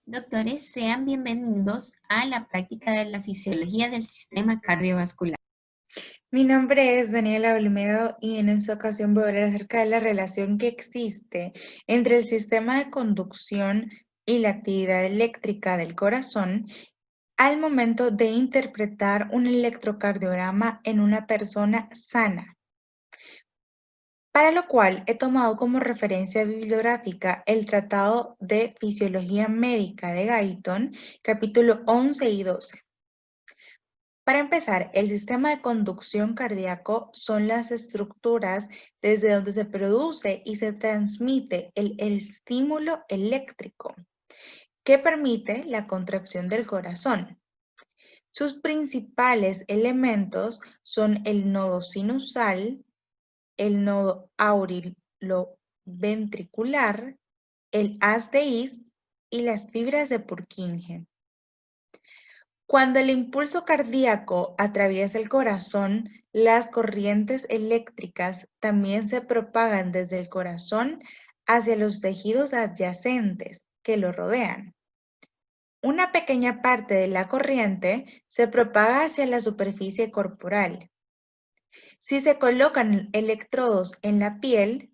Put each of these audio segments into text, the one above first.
Doctores, sean bienvenidos a la práctica de la fisiología del sistema cardiovascular. Mi nombre es Daniela Olmedo y en esta ocasión voy a hablar acerca de la relación que existe entre el sistema de conducción y la actividad eléctrica del corazón al momento de interpretar un electrocardiograma en una persona sana, para lo cual he tomado como referencia bibliográfica el Tratado de Fisiología Médica de Guyton, capítulo 11 y 12. Para empezar, el sistema de conducción cardíaco son las estructuras desde donde se produce y se transmite el estímulo eléctrico que permite la contracción del corazón. Sus principales elementos son el nodo sinusal, el nodo auriculoventricular, el haz de His y las fibras de Purkinje. Cuando el impulso cardíaco atraviesa el corazón, las corrientes eléctricas también se propagan desde el corazón hacia los tejidos adyacentes que lo rodean. Una pequeña parte de la corriente se propaga hacia la superficie corporal. Si se colocan electrodos en la piel,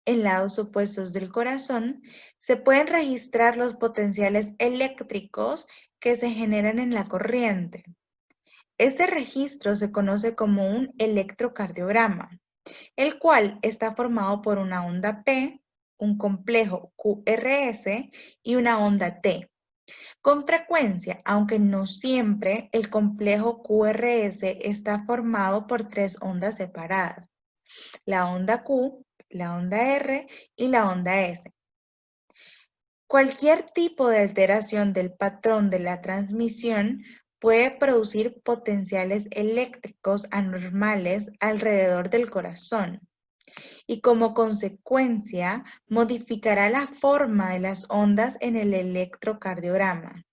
en lados opuestos del corazón, se pueden registrar los potenciales eléctricos que se generan en la corriente. Este registro se conoce como un electrocardiograma, el cual está formado por una onda P, un complejo QRS y una onda T. Con frecuencia, aunque no siempre, el complejo QRS está formado por tres ondas separadas: la onda Q, la onda R y la onda S. Cualquier tipo de alteración del patrón de la transmisión puede producir potenciales eléctricos anormales alrededor del corazón y como consecuencia modificará la forma de las ondas en el electrocardiograma.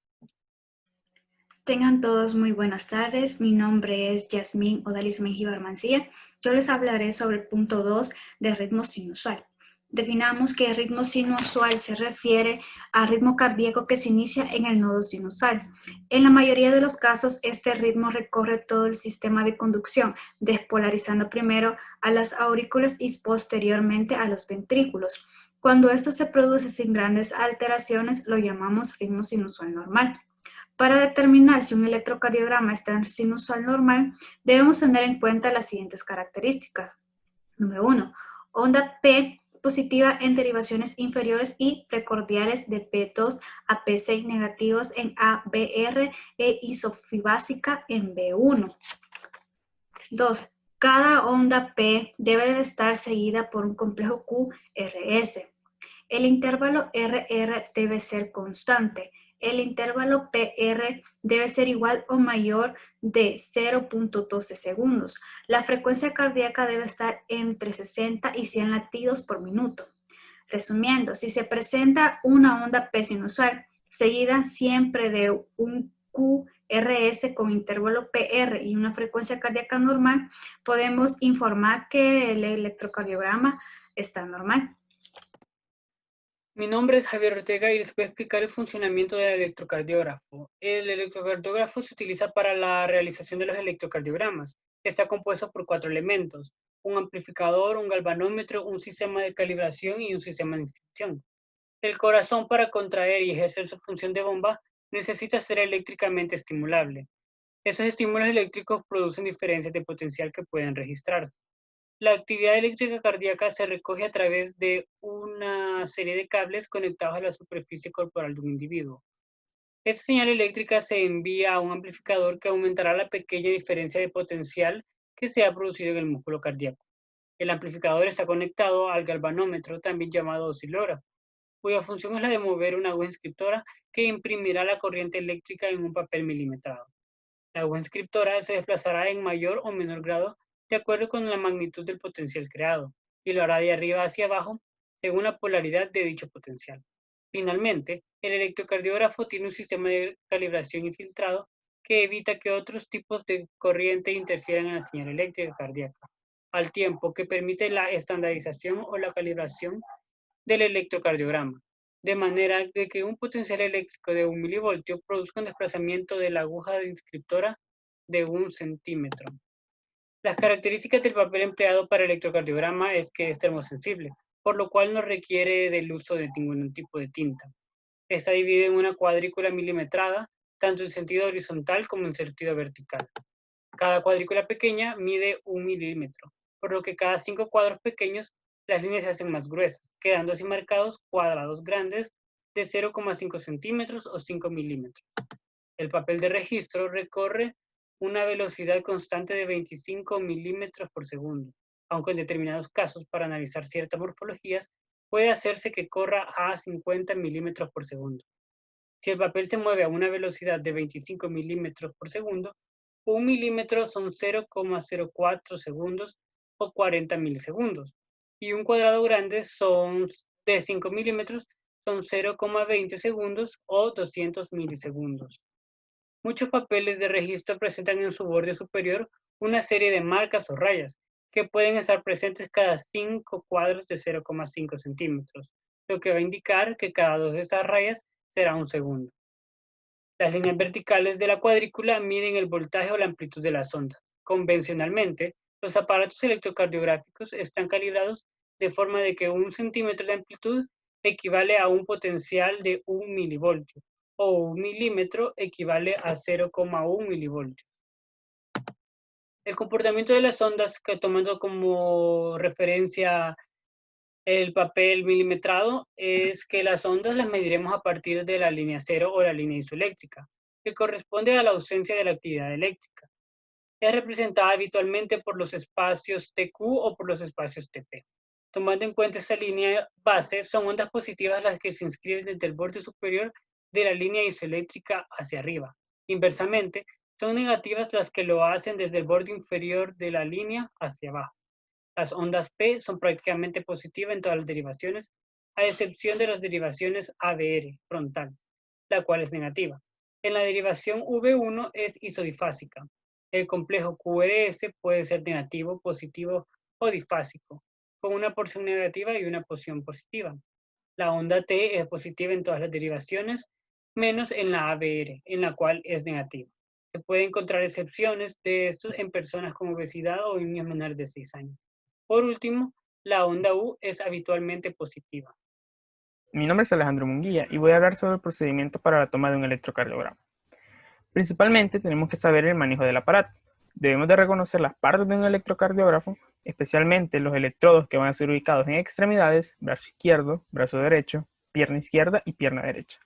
Tengan todos muy buenas tardes. Mi nombre es Yasmín Odalis Mengíbar Mancilla. Yo les hablaré sobre el punto 2 de ritmo sinusal. Definamos que el ritmo sinusal se refiere al ritmo cardíaco que se inicia en el nodo sinusal. En la mayoría de los casos, este ritmo recorre todo el sistema de conducción, despolarizando primero a las aurículas y posteriormente a los ventrículos. Cuando esto se produce sin grandes alteraciones, lo llamamos ritmo sinusal normal. Para determinar si un electrocardiograma está en sinusal normal, debemos tener en cuenta las siguientes características. Número 1. Onda P positiva en derivaciones inferiores y precordiales de P2 a P6 negativos en ABR e isofibásica en B1. 2. Cada onda P debe de estar seguida por un complejo QRS. El intervalo RR debe ser constante. El intervalo PR debe ser igual o mayor de 0.12 segundos. La frecuencia cardíaca debe estar entre 60 y 100 latidos por minuto. Resumiendo, si se presenta una onda P sinusal seguida siempre de un QRS con intervalo PR y una frecuencia cardíaca normal, podemos informar que el electrocardiograma está normal. Mi nombre es Javier Ortega y les voy a explicar el funcionamiento del electrocardiógrafo. El electrocardiógrafo se utiliza para la realización de los electrocardiogramas. Está compuesto por 4 elementos: un amplificador, un galvanómetro, un sistema de calibración y un sistema de inscripción. El corazón, para contraer y ejercer su función de bomba, necesita ser eléctricamente estimulable. Esos estímulos eléctricos producen diferencias de potencial que pueden registrarse. La actividad eléctrica cardíaca se recoge a través de una serie de cables conectados a la superficie corporal de un individuo. Esta señal eléctrica se envía a un amplificador que aumentará la pequeña diferencia de potencial que se ha producido en el músculo cardíaco. El amplificador está conectado al galvanómetro, también llamado oscilógrafo, cuya función es la de mover una aguja inscriptora que imprimirá la corriente eléctrica en un papel milimetrado. La aguja inscriptora se desplazará en mayor o menor grado de acuerdo con la magnitud del potencial creado, y lo hará de arriba hacia abajo según la polaridad de dicho potencial. Finalmente, el electrocardiógrafo tiene un sistema de calibración y filtrado que evita que otros tipos de corriente interfieran en la señal eléctrica cardíaca, al tiempo que permite la estandarización o la calibración del electrocardiograma. de manera de que un potencial eléctrico de 1 milivoltio produzca un desplazamiento de la aguja inscriptora de 1 centímetro. Las características del papel empleado para el electrocardiograma es que es termosensible, por lo cual no requiere del uso de ningún tipo de tinta. Está dividida en una cuadrícula milimetrada, tanto en sentido horizontal como en sentido vertical. Cada cuadrícula pequeña mide 1 milímetro, por lo que cada 5 cuadros pequeños las líneas se hacen más gruesas, quedando así marcados cuadrados grandes de 0,5 centímetros o 5 milímetros. El papel de registro recorre una velocidad constante de 25 milímetros por segundo, aunque en determinados casos, para analizar ciertas morfologías, puede hacerse que corra a 50 milímetros por segundo. Si el papel se mueve a una velocidad de 25 milímetros por segundo, 1 milímetro son 0,04 segundos o 40 milisegundos, y un cuadrado grande son de 5 milímetros son 0,20 segundos o 200 milisegundos. Muchos papeles de registro presentan en su borde superior una serie de marcas o rayas, que pueden estar presentes cada 5 cuadros de 0,5 centímetros, lo que va a indicar que cada 2 de estas rayas será 1 segundo. Las líneas verticales de la cuadrícula miden el voltaje o la amplitud de las ondas. Convencionalmente, los aparatos electrocardiográficos están calibrados de forma de que 1 centímetro de amplitud equivale a un potencial de 1 milivoltio, o 1 milímetro equivale a 0,1 milivoltios. El comportamiento de las ondas, que tomando como referencia el papel milimetrado, es que las ondas las mediremos a partir de la línea cero o la línea isoeléctrica, que corresponde a la ausencia de la actividad eléctrica. Es representada habitualmente por los espacios TQ o por los espacios TP. Tomando en cuenta esta línea base, son ondas positivas las que se inscriben desde el borde superior de la línea isoeléctrica hacia arriba. Inversamente, son negativas las que lo hacen desde el borde inferior de la línea hacia abajo. Las ondas P son prácticamente positivas en todas las derivaciones, a excepción de las derivaciones ABR, frontal, la cual es negativa. En la derivación V1 es isodifásica. El complejo QRS puede ser negativo, positivo o difásico, con una porción negativa y una porción positiva. La onda T es positiva en todas las derivaciones, menos en la ABR, en la cual es negativa. Se pueden encontrar excepciones de estos en personas con obesidad o en niños menores de 6 años. Por último, la onda U es habitualmente positiva. Mi nombre es Alejandro Munguía y voy a hablar sobre el procedimiento para la toma de un electrocardiograma. Principalmente tenemos que saber el manejo del aparato. Debemos de reconocer las partes de un electrocardiógrafo, especialmente los electrodos que van a ser ubicados en extremidades, brazo izquierdo, brazo derecho, pierna izquierda y pierna derecha.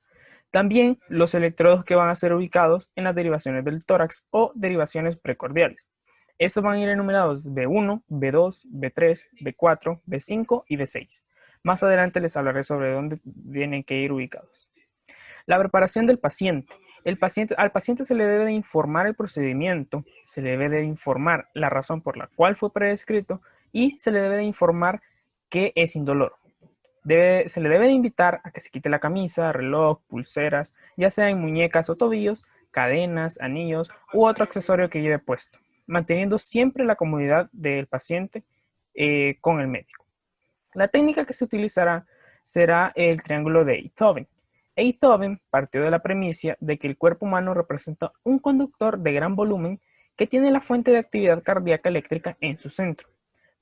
También los electrodos que van a ser ubicados en las derivaciones del tórax o derivaciones precordiales. Estos van a ir enumerados B1, B2, B3, B4, B5 y B6. Más adelante les hablaré sobre dónde tienen que ir ubicados. La preparación del paciente. Al paciente se le debe de informar el procedimiento, se le debe de informar la razón por la cual fue prescrito y se le debe de informar que es indoloro. Se le debe de invitar a que se quite la camisa, reloj, pulseras, ya sea en muñecas o tobillos, cadenas, anillos u otro accesorio que lleve puesto, manteniendo siempre la comodidad del paciente con el médico. La técnica que se utilizará será el triángulo de Einthoven. Einthoven partió de la premisa de que el cuerpo humano representa un conductor de gran volumen que tiene la fuente de actividad cardíaca eléctrica en su centro.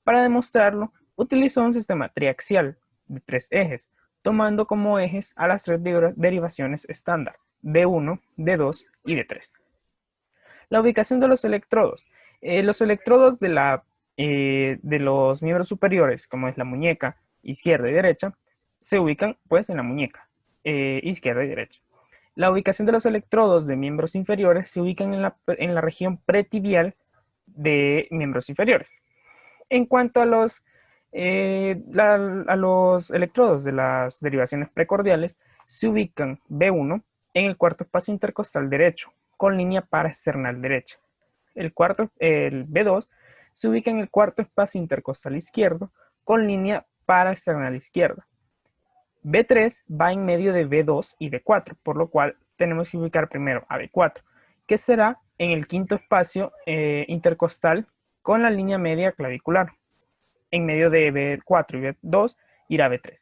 Para demostrarlo, utilizó un sistema triaxial de 3 ejes, tomando como ejes a las 3 derivaciones estándar, D1, D2 y D3. La ubicación de los electrodos. Los electrodos de los miembros superiores, como es la muñeca izquierda y derecha, se ubican pues en la muñeca izquierda y derecha. La ubicación de los electrodos de miembros inferiores se ubican en la región pretibial de miembros inferiores. En cuanto a los electrodos de las derivaciones precordiales, se ubican B1 en el cuarto espacio intercostal derecho, con línea paraesternal derecha. El B2 se ubica en el cuarto espacio intercostal izquierdo, con línea paraesternal izquierda. B3 va en medio de B2 y B4, por lo cual tenemos que ubicar primero a B4, que será en el quinto espacio intercostal con la línea media clavicular. En medio de B4 y B2 irá B3.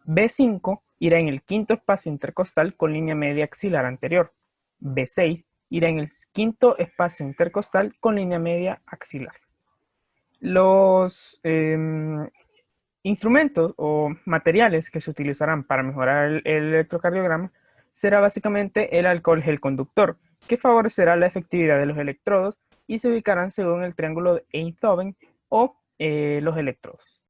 B5 irá en el quinto espacio intercostal con línea media axilar anterior. B6 irá en el quinto espacio intercostal con línea media axilar. Los instrumentos o materiales que se utilizarán para mejorar el electrocardiograma será básicamente el alcohol gel conductor, que favorecerá la efectividad de los electrodos y se ubicarán según el triángulo de Einthoven o los electrodos.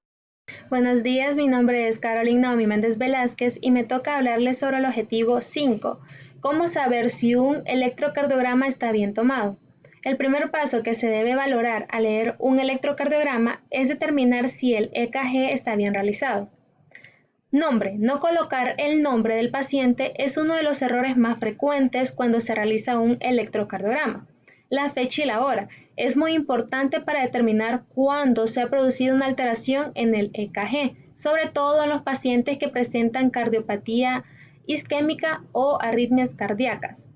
Buenos días, mi nombre es Caroline Naomi Méndez Velázquez y me toca hablarles sobre el objetivo 5, cómo saber si un electrocardiograma está bien tomado. El primer paso que se debe valorar al leer un electrocardiograma es determinar si el EKG está bien realizado. Nombre. No colocar el nombre del paciente es uno de los errores más frecuentes cuando se realiza un electrocardiograma. La fecha y la hora. Es muy importante para determinar cuándo se ha producido una alteración en el EKG, sobre todo en los pacientes que presentan cardiopatía isquémica o arritmias cardíacas.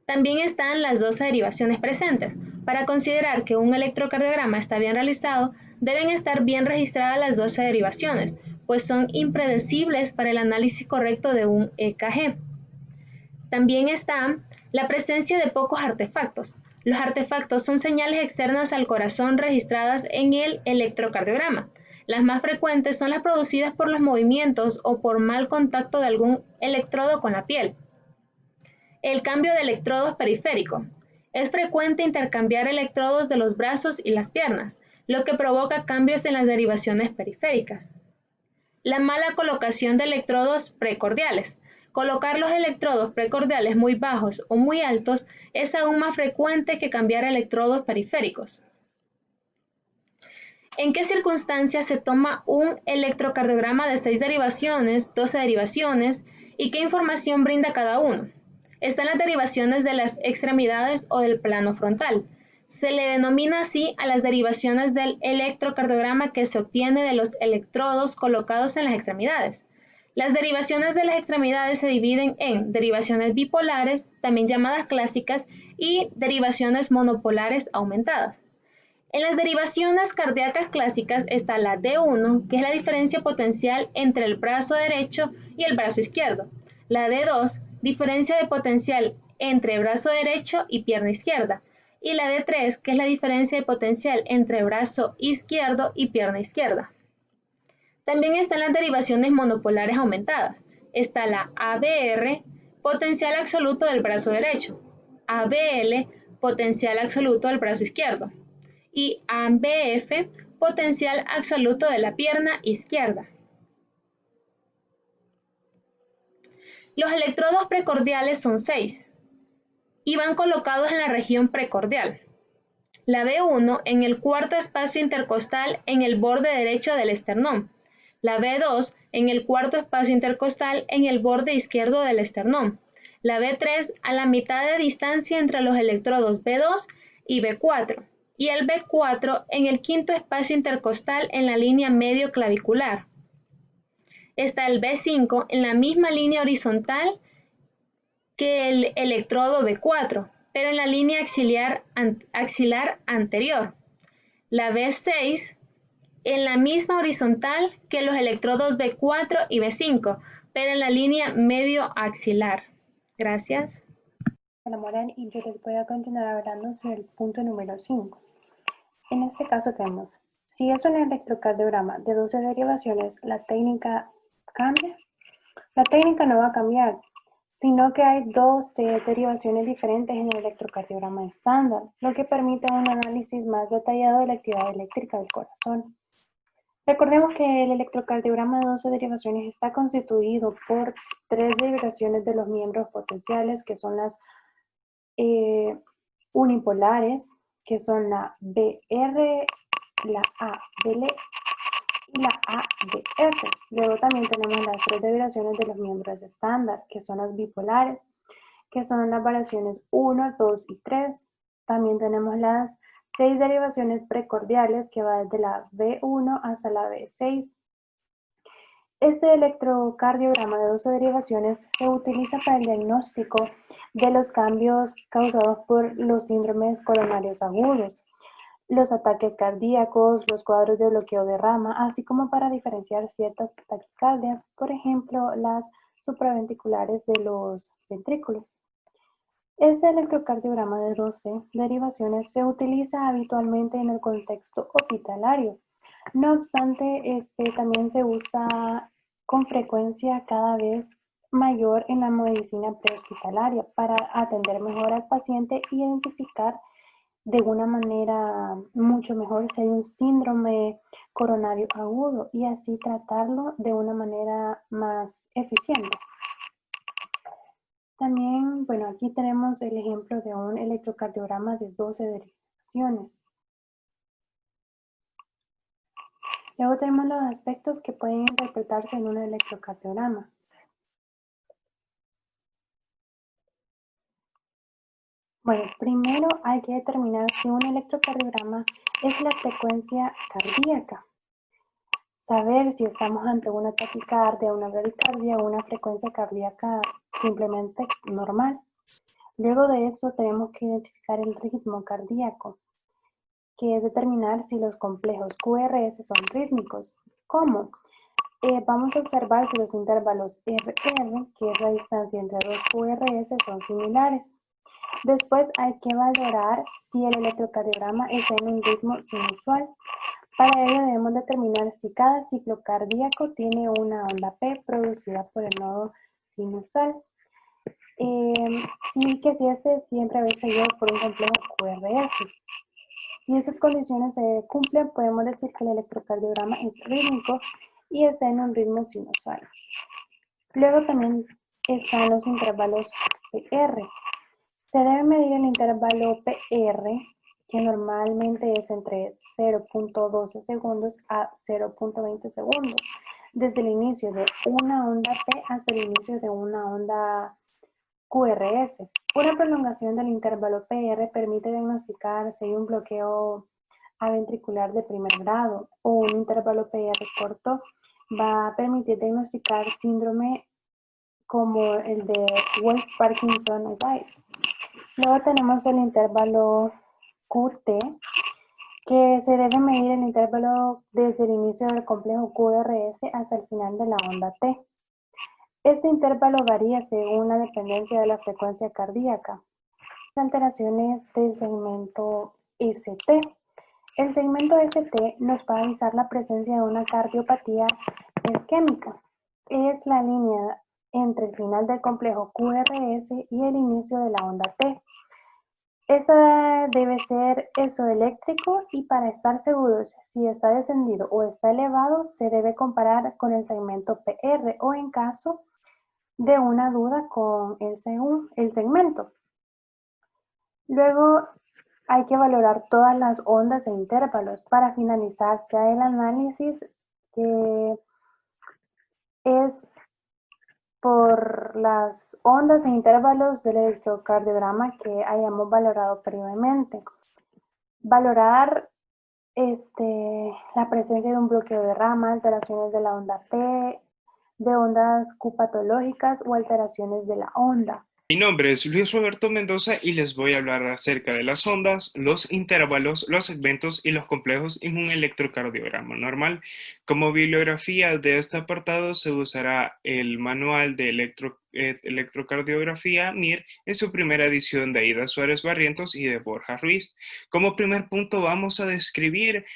También están las 12 derivaciones presentes. Para considerar que un electrocardiograma está bien realizado, deben estar bien registradas las 12 derivaciones, pues son impredecibles para el análisis correcto de un EKG. También está la presencia de pocos artefactos. Los artefactos son señales externas al corazón registradas en el electrocardiograma. Las más frecuentes son las producidas por los movimientos o por mal contacto de algún electrodo con la piel. El cambio de electrodos periférico. Es frecuente intercambiar electrodos de los brazos y las piernas, lo que provoca cambios en las derivaciones periféricas. La mala colocación de electrodos precordiales. Colocar los electrodos precordiales muy bajos o muy altos es aún más frecuente que cambiar electrodos periféricos. ¿En qué circunstancias se toma un electrocardiograma de 6 derivaciones, 12 derivaciones y qué información brinda cada uno? Están las derivaciones de las extremidades o del plano frontal. Se le denomina así a las derivaciones del electrocardiograma que se obtiene de los electrodos colocados en las extremidades. Las derivaciones de las extremidades se dividen en derivaciones bipolares, también llamadas clásicas, y derivaciones monopolares aumentadas. En las derivaciones cardíacas clásicas está la D1, que es la diferencia potencial entre el brazo derecho y el brazo izquierdo. La D2, diferencia de potencial entre brazo derecho y pierna izquierda. Y la D3, que es la diferencia de potencial entre brazo izquierdo y pierna izquierda. También están las derivaciones monopolares aumentadas. Está la ABR, potencial absoluto del brazo derecho. ABL, potencial absoluto del brazo izquierdo. Y ABF, potencial absoluto de la pierna izquierda. Los electrodos precordiales son 6 y van colocados en la región precordial. La B1 en el cuarto espacio intercostal en el borde derecho del esternón. La B2 en el cuarto espacio intercostal en el borde izquierdo del esternón. La B3 a la mitad de distancia entre los electrodos B2 y B4. Y el B4 en el quinto espacio intercostal en la línea medio clavicular. Está el B5 en la misma línea horizontal que el electrodo B4, pero en la línea axilar anterior. La B6 en la misma horizontal que los electrodos B4 y B5, pero en la línea medio axilar. Gracias. Ana Morán, y yo les voy a continuar hablando sobre el punto número 5. En este caso tenemos, si es un electrocardiograma de 12 derivaciones, ¿la técnica cambia? La técnica no va a cambiar, sino que hay 12 derivaciones diferentes en el electrocardiograma estándar, lo que permite un análisis más detallado de la actividad eléctrica del corazón. Recordemos que el electrocardiograma de 12 derivaciones está constituido por 3 derivaciones de los miembros potenciales, que son las unipolares, que son la BR, la ABL y la ABF. Luego también tenemos las 3 derivaciones de los miembros estándar, que son las bipolares, que son las variaciones 1, 2 y 3. También tenemos las 6 derivaciones precordiales, que va desde la B1 hasta la B6. Este electrocardiograma de 12 derivaciones se utiliza para el diagnóstico de los cambios causados por los síndromes coronarios agudos. los ataques cardíacos, los cuadros de bloqueo de rama, así como para diferenciar ciertas taquicardias, por ejemplo, las supraventriculares de los ventrículos. Este electrocardiograma de 12 derivaciones se utiliza habitualmente en el contexto hospitalario. No obstante, también se usa con frecuencia cada vez mayor en la medicina prehospitalaria para atender mejor al paciente y identificar de una manera mucho mejor si hay un síndrome coronario agudo y así tratarlo de una manera más eficiente. También, bueno, aquí tenemos el ejemplo de un electrocardiograma de 12 derivaciones. Luego tenemos los aspectos que pueden interpretarse en un electrocardiograma. Bueno, primero hay que determinar si un electrocardiograma es la frecuencia cardíaca. Saber si estamos ante una taquicardia, una bradicardia o una frecuencia cardíaca simplemente normal. Luego de eso tenemos que identificar el ritmo cardíaco, que es determinar si los complejos QRS son rítmicos. ¿Cómo? Vamos a observar si los intervalos RR, que es la distancia entre dos QRS, son similares. Después hay que valorar si el electrocardiograma está en un ritmo sinusual. Para ello debemos determinar si cada ciclo cardíaco tiene una onda P producida por el nodo sinusal. Si este siempre va seguido por un complejo QRS. Si estas condiciones se cumplen, podemos decir que el electrocardiograma es rítmico y está en un ritmo sinusual. Luego también están los intervalos PR. Se debe medir el intervalo PR, que normalmente es entre 0.12 segundos a 0.20 segundos, desde el inicio de una onda P hasta el inicio de una onda QRS. Una prolongación del intervalo PR permite diagnosticar si hay un bloqueo aventricular de primer grado, o un intervalo PR corto va a permitir diagnosticar síndrome como el de Wolff-Parkinson-White. Luego tenemos el intervalo QT, que se debe medir el intervalo desde el inicio del complejo QRS hasta el final de la onda T. Este intervalo varía según la dependencia de la frecuencia cardíaca. Alteraciones del segmento ST. El segmento ST nos va a avisar la presencia de una cardiopatía isquémica. Es la línea entre el final del complejo QRS y el inicio de la onda T. Esa debe ser electrónico y para estar seguros si está descendido o está elevado se debe comparar con el segmento PR o en caso de una duda con el segmento. Luego hay que valorar todas las ondas e intervalos para finalizar ya el análisis que es por las ondas e intervalos del electrocardiograma que hayamos valorado previamente. Valorar la presencia de un bloqueo de rama, alteraciones de la onda P, de ondas Q patológicas o alteraciones de la onda. Mi nombre es Luis Roberto Mendoza y les voy a hablar acerca de las ondas, los intervalos, los segmentos y los complejos en un electrocardiograma normal. Como bibliografía de este apartado se usará el manual de electrocardiografía MIR en su primera edición de Aida Suárez Barrientos y de Borja Ruiz. Como primer punto vamos a describir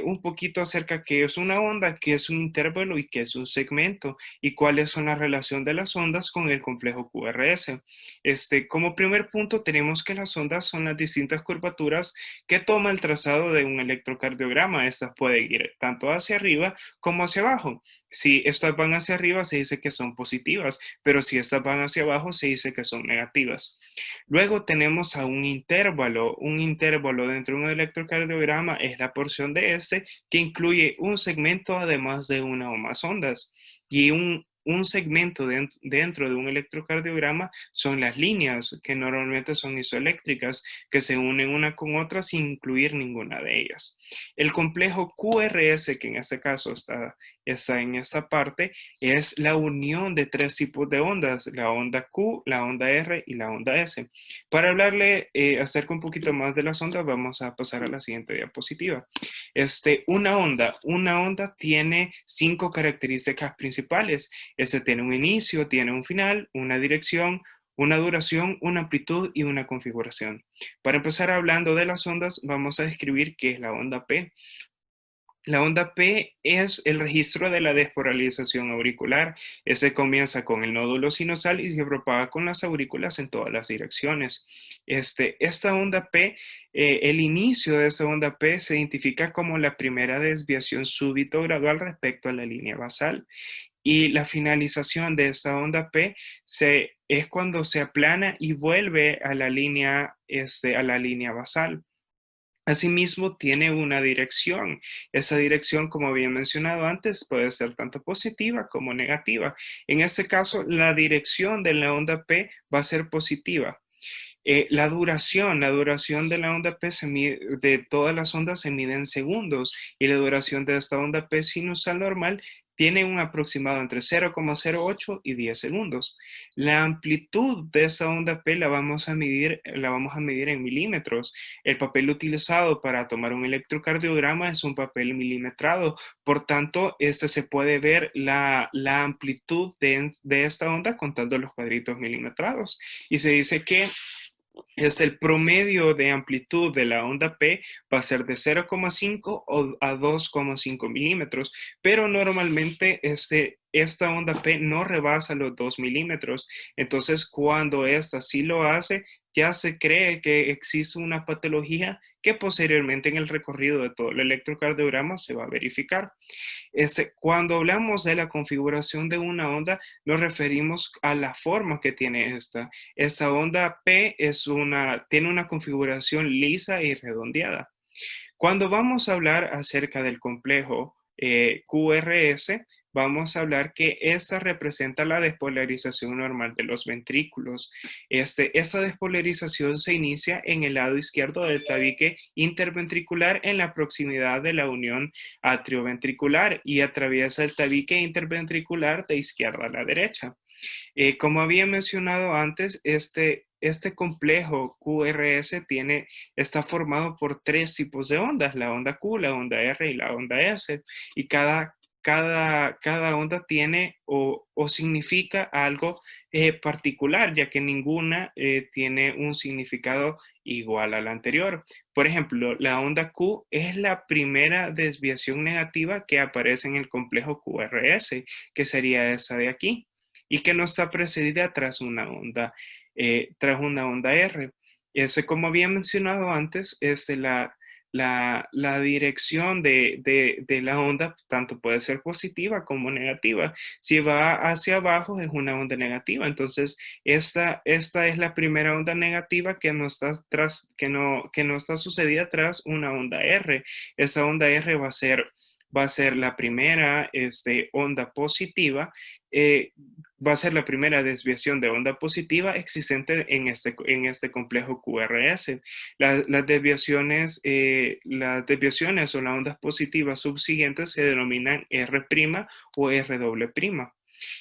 un poquito acerca de qué es una onda, qué es un intervalo y qué es un segmento y cuáles son la relación de las ondas con el complejo QRS. Como primer punto tenemos que las ondas son las distintas curvaturas que toma el trazado de un electrocardiograma. Estas pueden ir tanto hacia arriba como hacia abajo. Si estas van hacia arriba se dice que son positivas, pero si estas van hacia abajo se dice que son negativas. Luego tenemos a un intervalo. Un intervalo dentro de un electrocardiograma es la porción de que incluye un segmento además de una o más ondas. Y un un segmento dentro de un electrocardiograma son las líneas, que normalmente son isoeléctricas, que se unen una con otra sin incluir ninguna de ellas. El complejo QRS, que en este caso está en esta parte, es la unión de tres tipos de ondas, la onda Q, la onda R y la onda S. Para hablarle acerca un poquito más de las ondas, vamos a pasar a la siguiente diapositiva. Una onda tiene 5 características principales. Tiene un inicio, tiene un final, una dirección, una duración, una amplitud y una configuración. Para empezar hablando de las ondas, vamos a describir qué es la onda P. La onda P es el registro de la despolarización auricular. Comienza con el nódulo sinusal y se propaga con las aurículas en todas las direcciones. Esta onda P, el inicio de esta onda P se identifica como la primera desviación súbito gradual respecto a la línea basal. Y la finalización de esta onda P es cuando se aplana y vuelve a la línea basal. Asimismo, tiene una dirección. Esa dirección, como había mencionado antes, puede ser tanto positiva como negativa. En este caso, la dirección de la onda P va a ser positiva. La duración de la onda P de todas las ondas se mide en segundos y la duración de esta onda P sinusal normal tiene un aproximado entre 0,08 y 10 segundos. La amplitud de esta onda P la vamos a medir en milímetros. El papel utilizado para tomar un electrocardiograma es un papel milimetrado. Por tanto, se puede ver la amplitud de esta onda contando los cuadritos milimetrados. Y se dice que el promedio de amplitud de la onda P va a ser de 0,5 a 2,5 milímetros, pero normalmente esta onda P no rebasa los 2 milímetros. Entonces, cuando esta sí lo hace, ya se cree que existe una patología que posteriormente en el recorrido de todo el electrocardiograma se va a verificar. Cuando hablamos de la configuración de una onda, nos referimos a la forma que tiene esta. Esta onda P tiene una configuración lisa y redondeada. Cuando vamos a hablar acerca del complejo QRS, vamos a hablar que esta representa la despolarización normal de los ventrículos. Esta despolarización se inicia en el lado izquierdo del tabique interventricular en la proximidad de la unión atrioventricular y atraviesa el tabique interventricular de izquierda a la derecha. Como había mencionado antes, este complejo QRS está formado por 3 tipos de ondas, la onda Q, la onda R y la onda S. Y cada onda tiene o significa algo particular, ya que ninguna tiene un significado igual al anterior. Por ejemplo, la onda Q es la primera desviación negativa que aparece en el complejo QRS, que sería esa de aquí, y que no está precedida tras una onda R. Como había mencionado antes, la dirección de la onda tanto puede ser positiva como negativa. Si va hacia abajo es una onda negativa. Entonces, esta es la primera onda negativa que no está sucedida tras una onda R. Esa onda R va a ser la primera onda positiva. Va a ser la primera desviación de onda positiva existente en este complejo QRS. Las desviaciones o las ondas positivas subsiguientes se denominan R' o R'.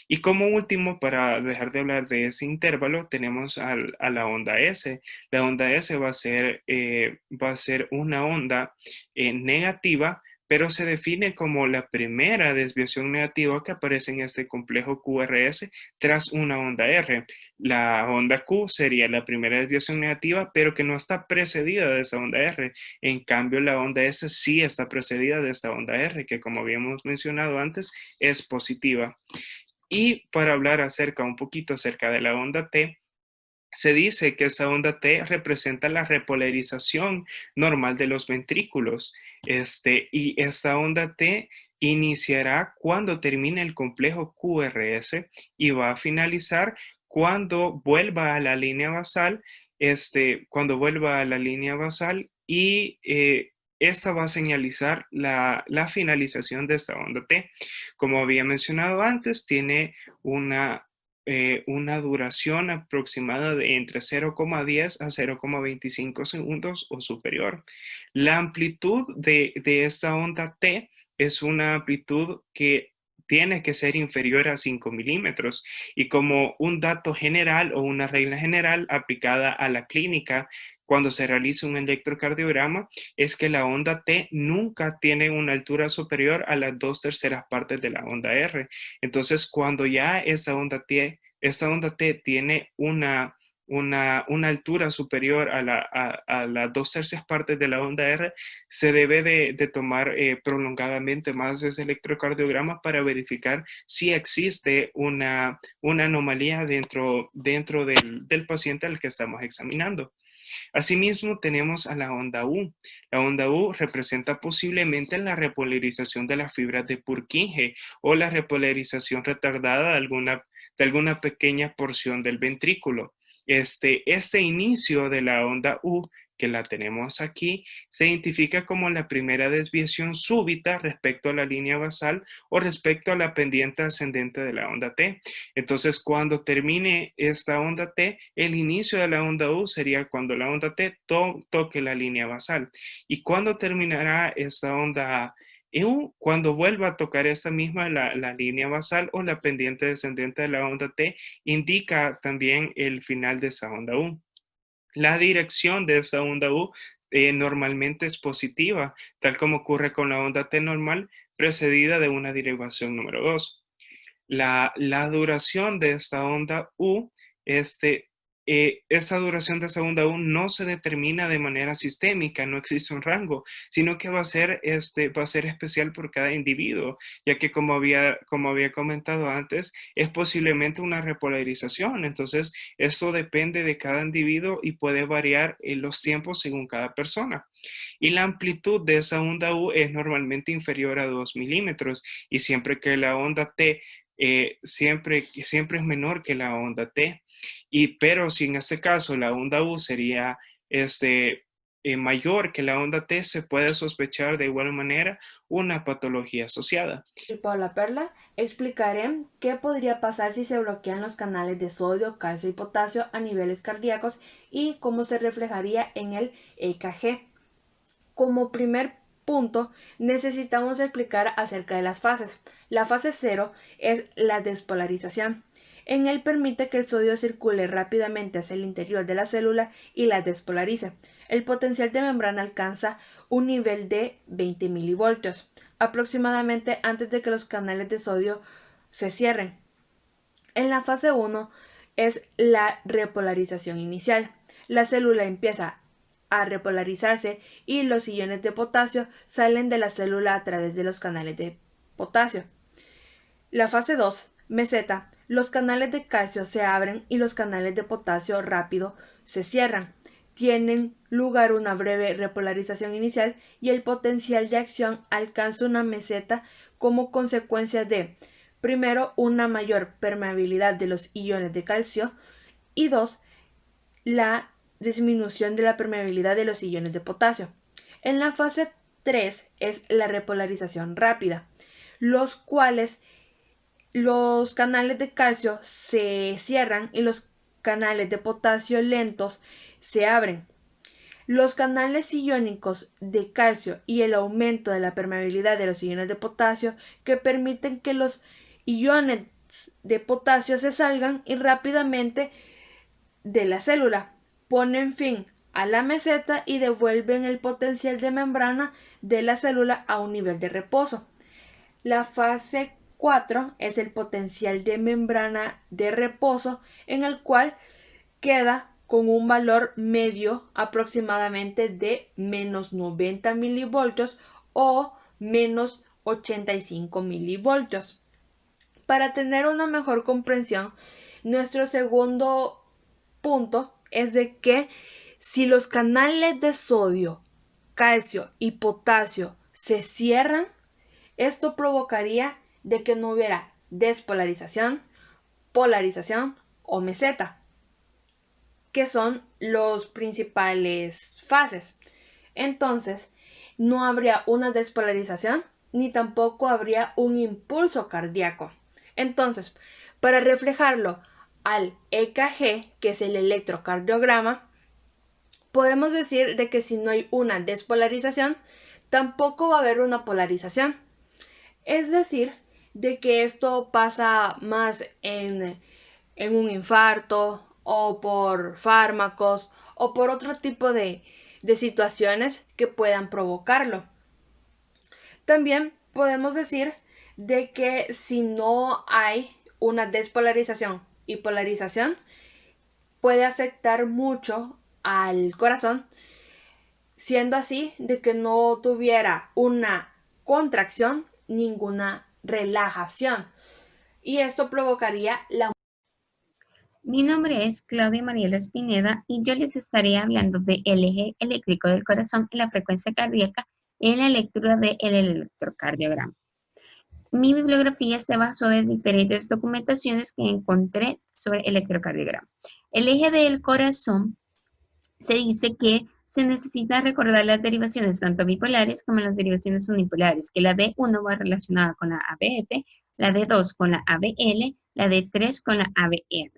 Y como último, para dejar de hablar de ese intervalo, tenemos a la onda S. La onda S va a ser una onda negativa, pero se define como la primera desviación negativa que aparece en este complejo QRS tras una onda R. La onda Q sería la primera desviación negativa, pero que no está precedida de esa onda R. En cambio, la onda S sí está precedida de esta onda R, que como habíamos mencionado antes, es positiva. Y para hablar un poquito acerca de la onda T, se dice que esa onda T representa la repolarización normal de los ventrículos. Y esta onda T iniciará cuando termine el complejo QRS y va a finalizar cuando vuelva a la línea basal, y esta va a señalizar la finalización de esta onda T. Como había mencionado antes, tiene una duración aproximada de entre 0,10 a 0,25 segundos o superior. La amplitud de esta onda T es una amplitud que tiene que ser inferior a 5 milímetros. Y como un dato general o una regla general aplicada a la clínica cuando se realiza un electrocardiograma es que la onda T nunca tiene una altura superior a las 2/3 partes de la onda R. Entonces, cuando ya esta onda T tiene una altura superior a las 2/3 partes de la onda R, se debe de tomar prolongadamente más ese electrocardiograma para verificar si existe una anomalía dentro del paciente al que estamos examinando. Asimismo, tenemos a la onda U. La onda U representa posiblemente la repolarización de las fibras de Purkinje o la repolarización retardada de alguna pequeña porción del ventrículo. Este inicio de la onda U, que la tenemos aquí, se identifica como la primera desviación súbita respecto a la línea basal o respecto a la pendiente ascendente de la onda T. Entonces, cuando termine esta onda T, el inicio de la onda U sería cuando la onda T toque la línea basal. ¿Y cuándo terminará esta onda U? Cuando vuelva a tocar esta misma, la línea basal o la pendiente descendente de la onda T, indica también el final de esa onda U. La dirección de esa onda U normalmente es positiva, tal como ocurre con la onda T normal, precedida de una derivación número 2. La duración de esta onda U, esa duración de esa onda U no se determina de manera sistémica, no existe un rango, sino que va a ser especial por cada individuo, ya que como había comentado antes, es posiblemente una repolarización. Entonces, eso depende de cada individuo y puede variar en los tiempos según cada persona. Y la amplitud de esa onda U es normalmente inferior a 2 milímetros y siempre que la onda T siempre es menor que la onda T. Pero si en este caso la onda U sería mayor que la onda T, se puede sospechar de igual manera una patología asociada. Y por la perla, explicaré qué podría pasar si se bloquean los canales de sodio, calcio y potasio a niveles cardíacos y cómo se reflejaría en el EKG. Como primer punto, necesitamos explicar acerca de las fases. La fase 0 es la despolarización. En él permite que el sodio circule rápidamente hacia el interior de la célula y la despolarice. El potencial de membrana alcanza un nivel de 20 milivoltios, aproximadamente antes de que los canales de sodio se cierren. En la fase 1 es la repolarización inicial. La célula empieza a repolarizarse y los iones de potasio salen de la célula a través de los canales de potasio. La fase 2, meseta, los canales de calcio se abren y los canales de potasio rápido se cierran. Tienen lugar una breve repolarización inicial y el potencial de acción alcanza una meseta como consecuencia de, primero, una mayor permeabilidad de los iones de calcio y 2, la disminución de la permeabilidad de los iones de potasio. En la fase 3 es la repolarización rápida, los cuales los canales de calcio se cierran y los canales de potasio lentos se abren. Los canales iónicos de calcio y el aumento de la permeabilidad de los iones de potasio que permiten que los iones de potasio se salgan y rápidamente de la célula, ponen fin a la meseta y devuelven el potencial de membrana de la célula a un nivel de reposo. La fase 4 es el potencial de membrana de reposo, en el cual queda con un valor medio aproximadamente de menos 90 milivoltios o menos 85 milivoltios. Para tener una mejor comprensión, nuestro segundo punto es de que si los canales de sodio, calcio y potasio se cierran, esto provocaría de que no hubiera despolarización, polarización o meseta, que son los principales fases. Entonces, no habría una despolarización ni tampoco habría un impulso cardíaco. Entonces, para reflejarlo al EKG, que es el electrocardiograma, podemos decir de que si no hay una despolarización, tampoco va a haber una polarización. Es decir, de que esto pasa más en un infarto o por fármacos o por otro tipo de situaciones que puedan provocarlo. También podemos decir de que si no hay una despolarización y polarización, puede afectar mucho al corazón, siendo así de que no tuviera una contracción, ninguna relajación. Y esto provocaría la... Mi nombre es Claudia Mariela Espineda y yo les estaré hablando del eje eléctrico del corazón y la frecuencia cardíaca en la lectura del electrocardiograma. Mi bibliografía se basó de diferentes documentaciones que encontré sobre el electrocardiograma. El eje del corazón se dice que se necesita recordar las derivaciones tanto bipolares como las derivaciones unipolares, que la D1 va relacionada con la ABF, la D2 con la ABL, la D3 con la ABR.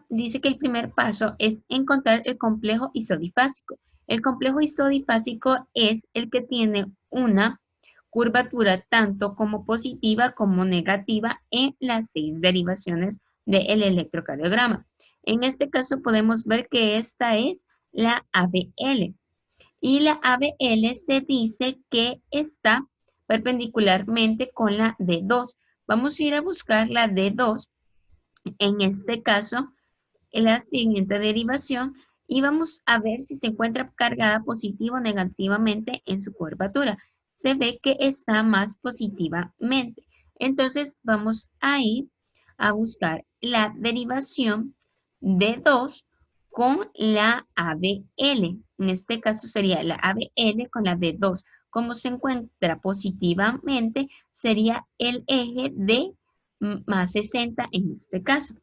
Dice que el primer paso es encontrar el complejo isodifásico. El complejo isodifásico es el que tiene una curvatura tanto como positiva como negativa en las 6 derivaciones del electrocardiograma. En este caso podemos ver que esta es la ABL. Y la ABL se dice que está perpendicularmente con la D2. Vamos a ir a buscar la D2. En este caso, la siguiente derivación y vamos a ver si se encuentra cargada positiva o negativamente en su curvatura. Se ve que está más positivamente. Entonces vamos a ir a buscar la derivación de 2 con la ABL. En este caso sería la ABL con la de 2. Como se encuentra positivamente, sería el eje de más 60 en este caso.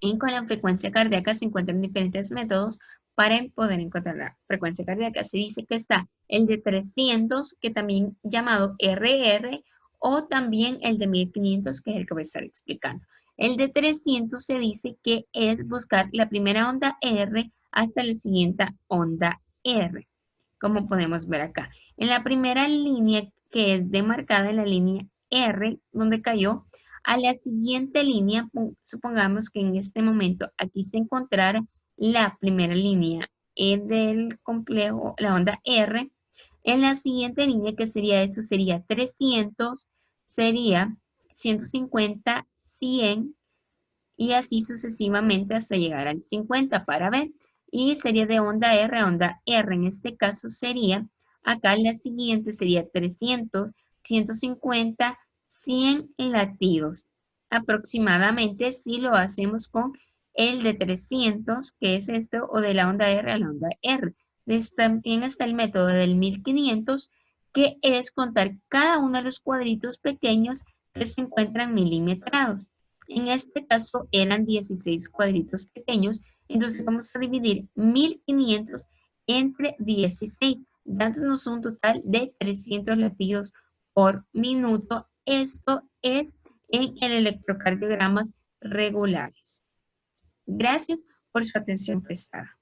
Y con la frecuencia cardíaca se encuentran diferentes métodos para poder encontrar la frecuencia cardíaca. Se dice que está el de 300, que también llamado RR, o también el de 1500, que es el que voy a estar explicando. El de 300 se dice que es buscar la primera onda R hasta la siguiente onda R, como podemos ver acá. En la primera línea que es demarcada en la línea R, donde cayó, a la siguiente línea, supongamos que en este momento aquí se encontrara la primera línea del complejo, la onda R. En la siguiente línea, que sería esto, sería 300, sería 150, 100 y así sucesivamente hasta llegar al 50 para ver. Y sería de onda R a onda R. En este caso sería, acá la siguiente sería 300, 150, 100 latidos aproximadamente si lo hacemos con el de 300, que es esto, o de la onda R a la onda R. También está el método del 1500, que es contar cada uno de los cuadritos pequeños que se encuentran milimetrados. En este caso eran 16 cuadritos pequeños, entonces vamos a dividir 1500 entre 16, dándonos un total de 300 latidos por minuto. Esto es en el electrocardiogramas regulares. Gracias por su atención prestada.